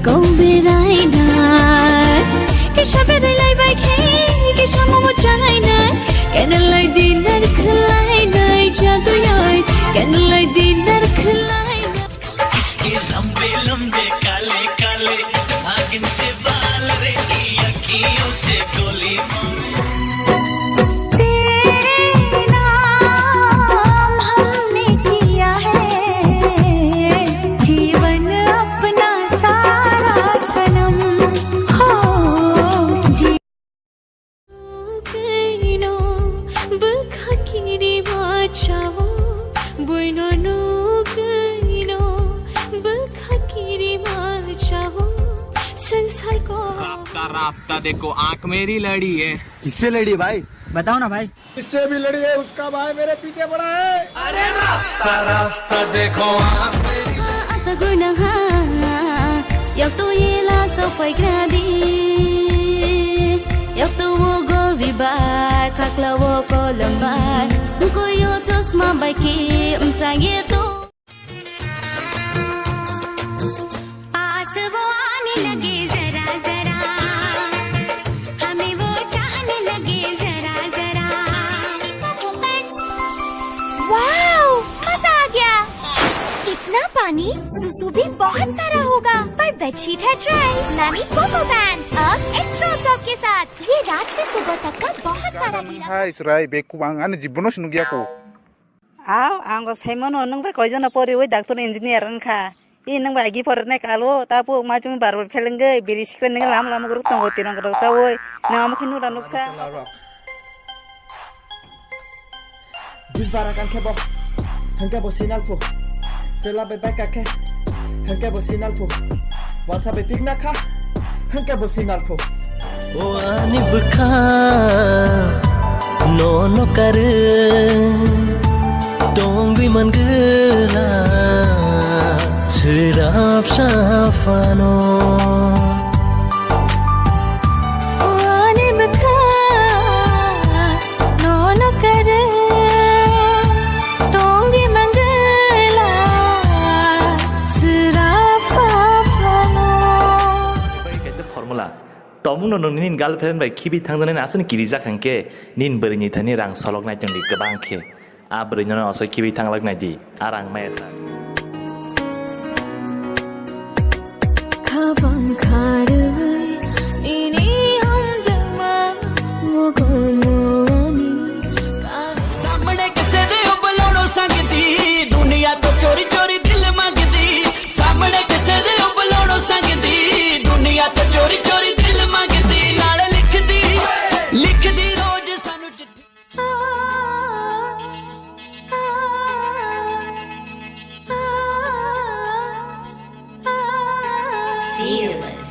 Kau berai nai, kisah berai baik hei, kisah mau cai nai, kenalai dinar kelai nai jatuh yai, kenalai dinar kelai nai. इसके लंबे लंबे काले काले नागिन से बाल रे अखियों से गोली मारे राफ्ता देखो आंख मेरी लड़ी है। किससे लड़ी भाई? बताओ ना भाई। किससे भी लड़ी है, उसका भाई मेरे पीछे पड़ा है। अरे राफ्ता राफ्ता देखो आंख मेरी Yang tu ialah sampai gradi, yang tu wo go ribai, kakla wo ko lembai, ko yo terus membaiki entah itu. पानी सुसु भी बहुत सारा होगा, पर बेडशीट है ड्राई। नानी कोको पैंट्स अब एक्स्ट्रा ऑब्जॉर्ब के साथ, ये रात से सुबह तक का बहुत सारा गीला। हाय इसराई बेकु आंगाने जीवनो सुनुगिया को। आओ आंगो साइमन नंग बे कयजना परि ओइ डाक्टर इंजिनियर नखा। इ नंग बागी फरने कालो तापो माजुम बारबार फेलेंगे बिरि सिक्रेन नंग लाम लाम गुरुक तंगो तिरंग रसा ओइ नाम खिनु रानुक्सा। जिस बार kan kebo hangke bosinal fu sela be back ke hangke bosinal fu WhatsApp be pigna kha hangke bosinal fu o ani bukha no no kar dong bi man gela sirap safano Tomung nong nin girlfriend by kibi tangdan asan kiriza kanke nin berini thani rang solok nai jangdi kabang ke a berini no aso kibi tanglak nai di arang maesa kaban kharui ini hamdama wo gomoni सामने किसे दे उबलोड़ो संगती दुनिया तो चोरी चोरी दिल मांगती सामने किसे दे उबलोड़ो संगती दुनिया तो चोरी चोरी लिखदी रोज सानू चिट्ठी Feel it.